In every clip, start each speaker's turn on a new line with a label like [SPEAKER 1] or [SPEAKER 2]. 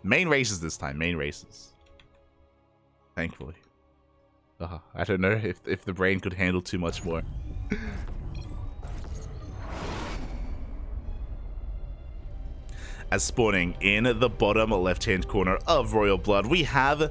[SPEAKER 1] Main races this time. Main races. Thankfully. I don't know if the brain could handle too much more. As spawning in the bottom left-hand corner of Royal Blood, we have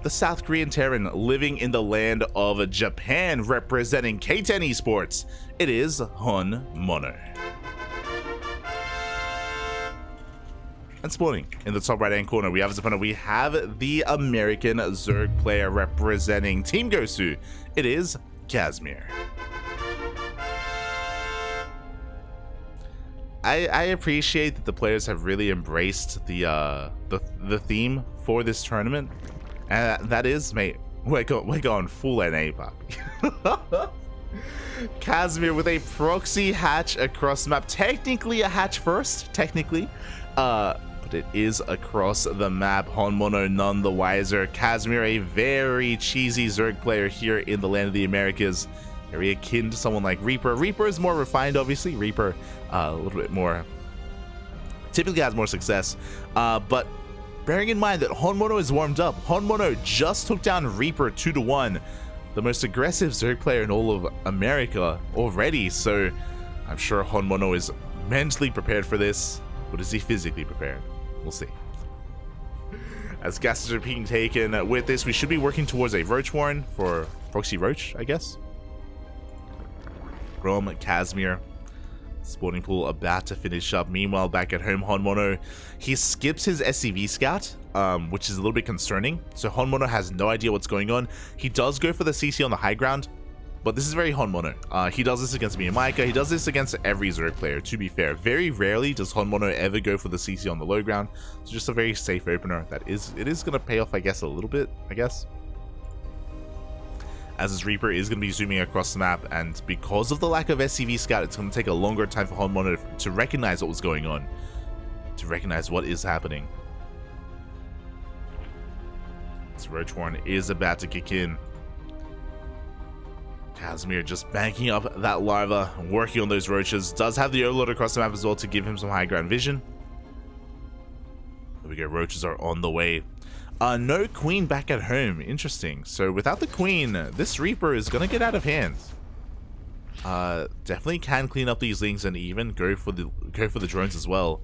[SPEAKER 1] the South Korean Terran living in the land of Japan, representing K10 Esports. It is HonMonO. And spawning in the top right-hand corner, we have as opponent, we have the American Zerg player representing Team Gosu. It is Kazmir. I appreciate that the players have really embraced the theme for this tournament, and that is, mate, we're going full NA, puppy. Kazmir with a proxy hatch across the map. Technically a hatch first, technically, but it is across the map. HonMonO none the wiser. Kazmir, a very cheesy Zerg player here in the land of the Americas. Very akin to someone like Reaper. Reaper is more refined, obviously. Reaper, a little bit more, typically has more success. But bearing in mind that HonMonO is warmed up, HonMonO just took down Reaper 2-1, the most aggressive Zerg player in all of America already. So I'm sure HonMonO is mentally prepared for this, but is he physically prepared? We'll see. As gases are being taken with this, we should be working towards a Roach Warren for Proxy Roach, I guess. From Kazmir. Spawning pool about to finish up. Meanwhile, back at home, HonMonO, he skips his SCV scout, which is a little bit concerning. So HonMonO has no idea what's going on. He does go for the CC on the high ground, but this is very HonMonO. He does this against me and Micah. He does this against every Zerg player, to be fair. Very rarely does HonMonO ever go for the CC on the low ground. It's just a very safe opener. It is going to pay off, I guess, a little bit, I guess. As his Reaper is going to be zooming across the map, and because of the lack of SCV scout, it's going to take a longer time for HonMonO to recognize what was going on, to recognize what is happening. This Roach Warren is about to kick in. Kazmir just banking up that larva, working on those roaches. Does have the overload across the map as well to give him some high ground vision. There we go, roaches are on the way. No queen back at home. Interesting. So without the queen, this Reaper is gonna get out of hand. Definitely can clean up these lings and even go for the drones as well.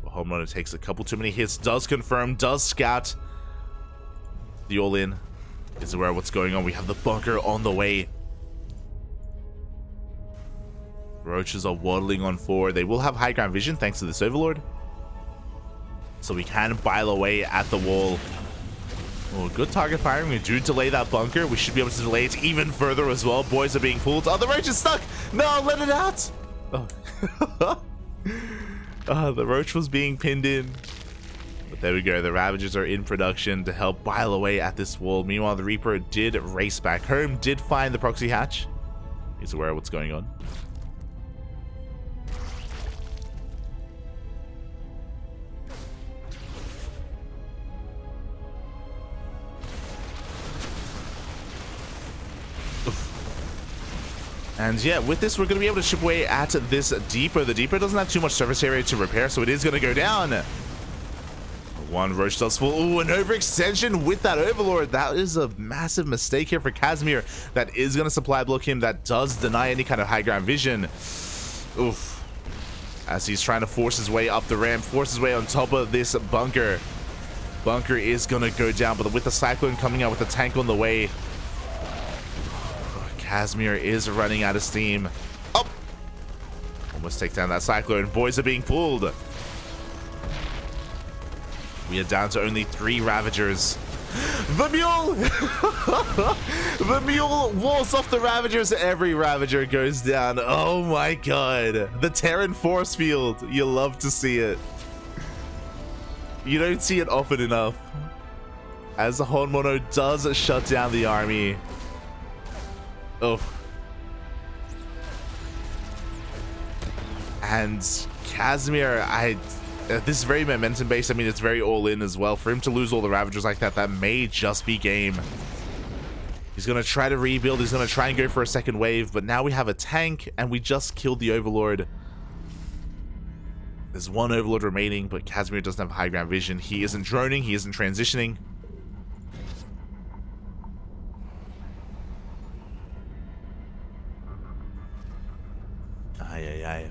[SPEAKER 1] HonMonO takes a couple too many hits. Does confirm. Does scout. The all-in is aware of what's going on. We have the bunker on the way. Roaches are waddling on forward. They will have high ground vision thanks to this overlord, so we can bile away at the wall. Oh, good target firing. We do delay that bunker. We should be able to delay it even further as well. Boys are being pulled. Oh, the roach is stuck. No, let it out. Oh. The roach was being pinned in. But there we go. The Ravagers are in production to help bile away at this wall. Meanwhile, the Reaper did race back home, did find the proxy hatch. He's aware of what's going on. And yeah, with this, we're going to be able to chip away at this depot. The depot doesn't have too much surface area to repair, so it is going to go down. One roach does fall. Ooh, an overextension with that overlord. That is a massive mistake here for Kazmir. That is going to supply block him. That does deny any kind of high ground vision. Oof. As he's trying to force his way up the ramp, force his way on top of this bunker. Bunker is going to go down, but with the Cyclone coming out with the tank on the way, Kazmir is running out of steam. Oh! Almost take down that Cyclone. Boys are being pulled. We are down to only 3 Ravagers. The mule! The mule walls off the Ravagers. Every Ravager goes down. Oh my god. The Terran force field. You love to see it. You don't see it often enough. As the HonMonO does shut down the army. Oh. And Kazmir, this is very momentum based. I mean, it's very all in as well. For him to lose all the Ravagers like that, that may just be game. He's going to try to rebuild. He's going to try and go for a second wave. But now we have a tank and we just killed the Overlord. The There's one Overlord remaining, but Kazmir doesn't have high ground vision. He isn't droning, he isn't transitioning. Aye.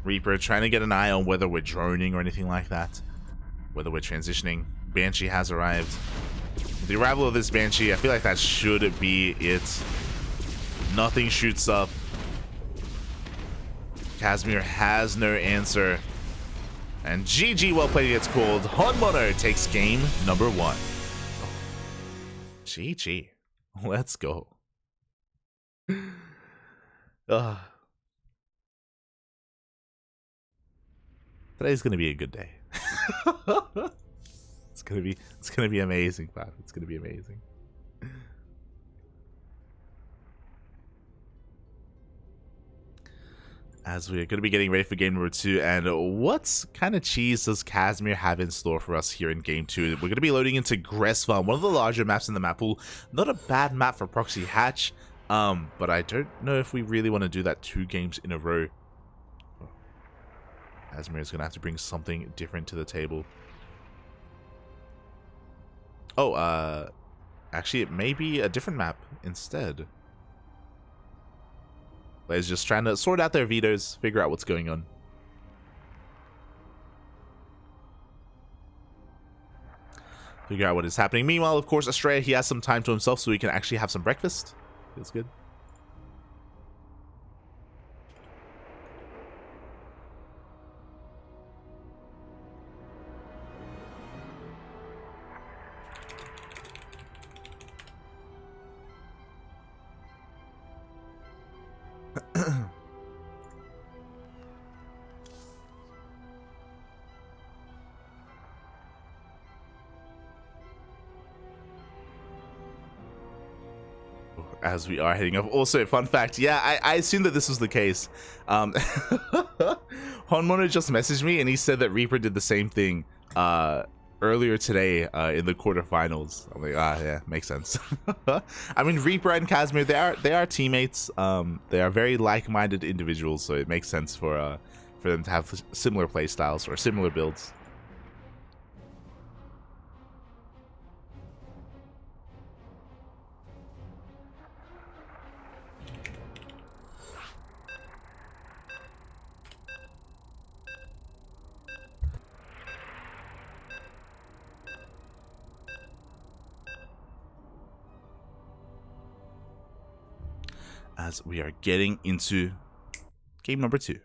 [SPEAKER 1] Reaper trying to get an eye on whether we're droning or anything like that. Whether we're transitioning. Banshee has arrived. With the arrival of this Banshee, I feel like that should be it. Nothing shoots up. Kazmir has no answer. And GG, well played, gets called. HonMonO takes game number 1. GG. Let's go. Today's gonna be a good day. It's gonna be amazing, Bob. It's gonna be amazing. As we're gonna be getting ready for game number 2, and what kind of cheese does Kazmir have in store for us here in game 2? We're gonna be loading into Gresvan, one of the larger maps in the map pool. Not a bad map for proxy hatch. But I don't know if we really want to do that 2 games in a row. Kazmir is going to have to bring something different to the table. Oh, actually, it may be a different map instead. Players just trying to sort out their vetoes, figure out what's going on. Figure out what is happening. Meanwhile, of course, Australia, he has some time to himself so he can actually have some breakfast. Feels good. As we are heading off. Also, fun fact, yeah, I assumed that this was the case. HonMonO just messaged me and he said that Reaper did the same thing earlier today in the quarterfinals. I'm like, yeah, makes sense. I mean, Reaper and Kazmir, they are teammates. They are very like-minded individuals, so it makes sense for them to have similar play styles or similar builds. As we are getting into game number 2.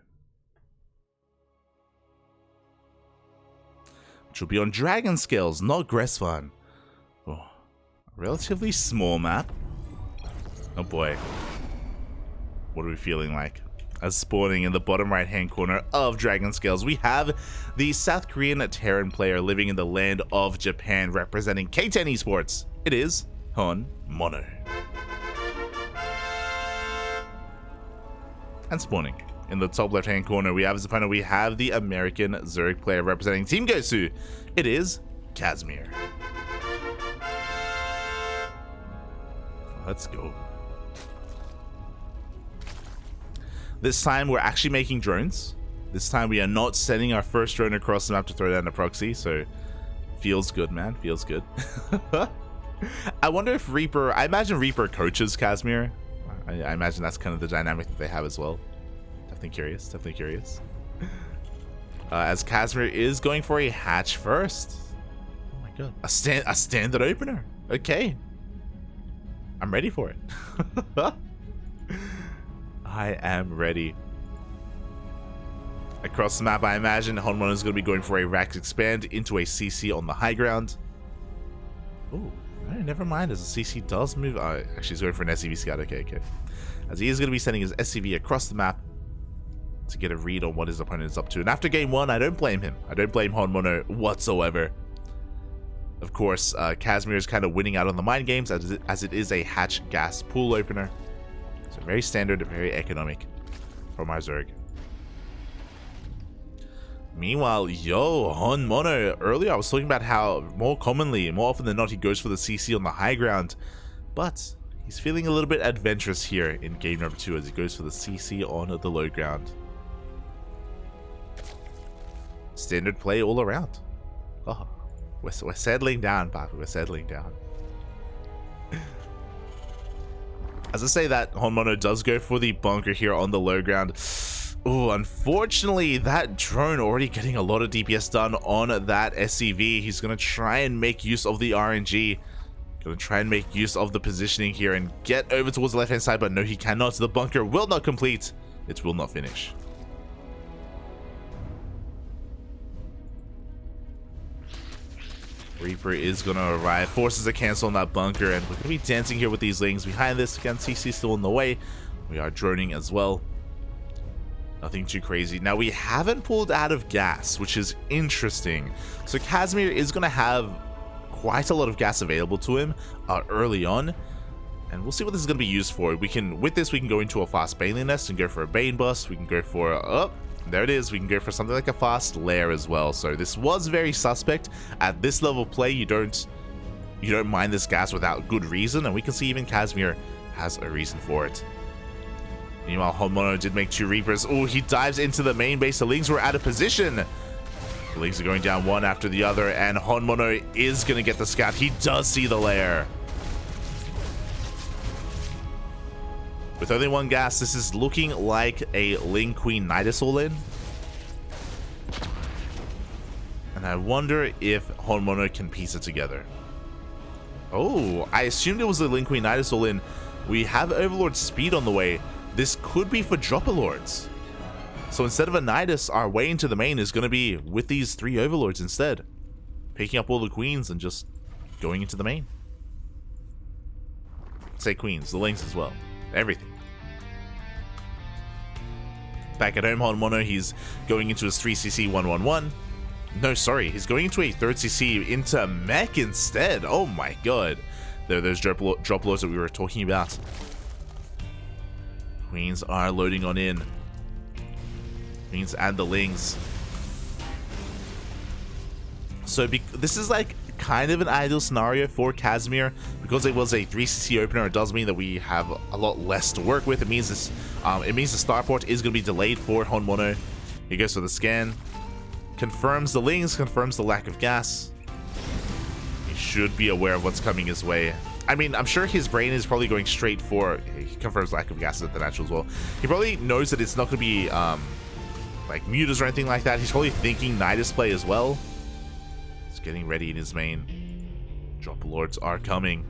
[SPEAKER 1] Which will be on Dragon Scales, not Gresvan. Oh, a relatively small map. Oh boy. What are we feeling like? As spawning in the bottom right hand corner of Dragon Scales, we have the South Korean Terran player living in the land of Japan, representing K10 Esports. It is HonMonO. And spawning in the top left hand corner, we have as opponent, we have the American Zerg player representing Team Gosu. It is Kazmir. Let's go. This time we're actually making drones. This time we are not sending our first drone across the map to throw down a proxy, so feels good, man. Feels good. I wonder if Reaper, I imagine Reaper coaches Kazmir. I imagine that's kind of the dynamic that they have as well. Definitely curious, definitely curious. As Kazmir is going for a hatch first. Oh my god. A standard opener. Okay. I'm ready for it. I am ready. Across the map, I imagine HonMonO is going to be going for a Rax Expand into a CC on the high ground. Oh. Never mind, as the CC does move. Actually, he's going for an SCV scout. Okay. As he is going to be sending his SCV across the map to get a read on what his opponent is up to. And after game 1, I don't blame him. I don't blame HonMonO whatsoever. Of course, Kazmir is kind of winning out on the mind games as it is a hatch gas pool opener. So very standard, very economic from our Zerg. Meanwhile, HonMonO, earlier I was talking about how more often than not, he goes for the CC on the high ground. But he's feeling a little bit adventurous here in game number 2 as he goes for the CC on the low ground. Standard play all around. Oh, we're settling down, Papi. We're settling down. As I say that, HonMonO does go for the bunker here on the low ground. Oh, unfortunately, that drone already getting a lot of DPS done on that SCV. He's going to try and make use of the RNG. Going to try and make use of the positioning here and get over towards the left-hand side, but no, he cannot. The bunker will not complete. It will not finish. Reaper is going to arrive, forces a cancel on that bunker, and we're going to be dancing here with these lings. Behind this, again, CC still in the way. We are droning as well. Nothing too crazy. Now, we haven't pulled out of gas, which is interesting. So Kazmir is going to have quite a lot of gas available to him early on, and we'll see what this is going to be used for. With this, we can go into a fast Baneling Nest and go for a Bane Bust. We can go for there it is. We can go for something like a fast lair as well. So this was very suspect. At this level of play, you don't mind this gas without good reason, and we can see even Kazmir has a reason for it. Meanwhile, HonMonO did make 2 Reapers. Oh, he dives into the main base. The Lings were out of position. The Lings are going down one after the other, and HonMonO is going to get the scout. He does see the lair. With only 1 gas, this is looking like a Ling Queen Nidus all in. And I wonder if HonMonO can piece it together. Oh, I assumed it was a Ling Queen Nidus all in. We have Overlord speed on the way. This could be for Dropper Lords. So instead of a Nidus, our way into the main is going to be with these 3 Overlords instead. Picking up all the Queens and just going into the main. Say Queens, the Lings as well. Everything. Back at home, HonMonO, he's going into his 3cc 111. No, sorry, he's going into a 3rd cc into mech instead. Oh my god. There are those drop lords that we were talking about. Queens are loading on in. Queens and the Lings. So this is like kind of an ideal scenario for Kazmir. Because it was a 3cc opener, it does mean that we have a lot less to work with. It means the starport is going to be delayed for HonMonO. He goes for the scan. Confirms the Lings, confirms the lack of gas. He should be aware of what's coming his way. I mean, I'm sure his brain is probably going straight for... He confirms lack of gas at the natural as well. He probably knows that it's not going to be like mutas or anything like that. He's probably thinking Nidus play as well. He's getting ready in his main. Drop Lords are coming.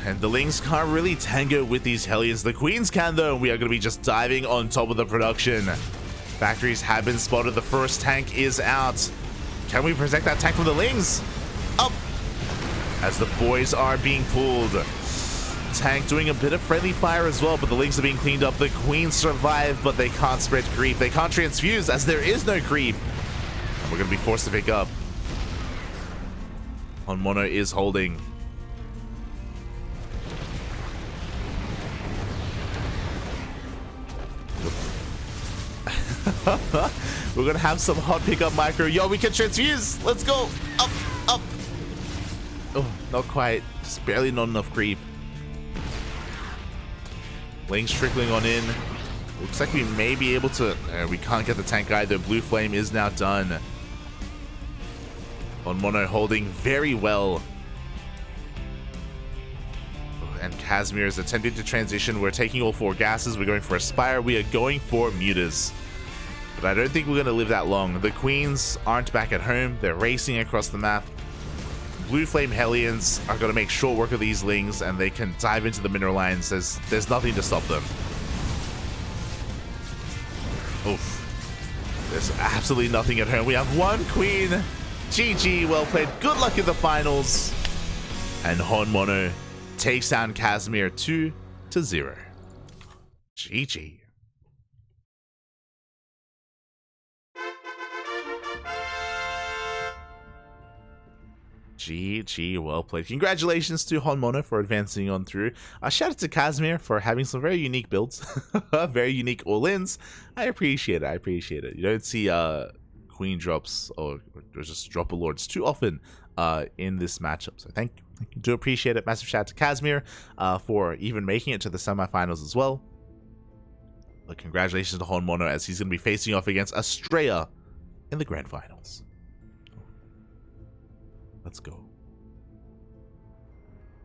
[SPEAKER 1] And the Lings can't really tango with these Hellions. The Queens can though, and we are going to be just diving on top of the production. Factories have been spotted. The first tank is out. Can we protect that tank from the Lings? Up! As the boys are being pulled. Tank doing a bit of friendly fire as well, but the Lings are being cleaned up. The Queens survive, but they can't spread creep. They can't transfuse as there is no creep. And we're going to be forced to pick up. HonMonO is holding. We're gonna have some hot pickup micro. Yo, we can transfuse. Let's go. Up, up. Oh, not quite. Just barely not enough creep. Lings trickling on in. Looks like we may be able to... we can't get the tank either. Blue Flame is now done. HonMonO holding very well. And Kazmir is attempting to transition. We're taking all 4 gases. We're going for Aspire. We are going for mutas. But I don't think we're going to live that long. The Queens aren't back at home. They're racing across the map. Blue Flame Hellions are going to make short work of these Lings, and they can dive into the mineral lines. There's nothing to stop them. Oof. There's absolutely nothing at home. We have 1 Queen. GG, well played. Good luck in the finals. And HonMonO takes down Kazmir 2-0. GG. GG, well played. Congratulations to HonMonO for advancing on through. Shout out to Kazmir for having some very unique builds. Very unique all-ins. I appreciate it. You don't see Queen drops or just Dropper Lords too often in this matchup. So thank you. Do appreciate it. Massive shout out to Kazmir for even making it to the semifinals as well. But congratulations to HonMonO as he's going to be facing off against Estrella in the grand finals. Let's go.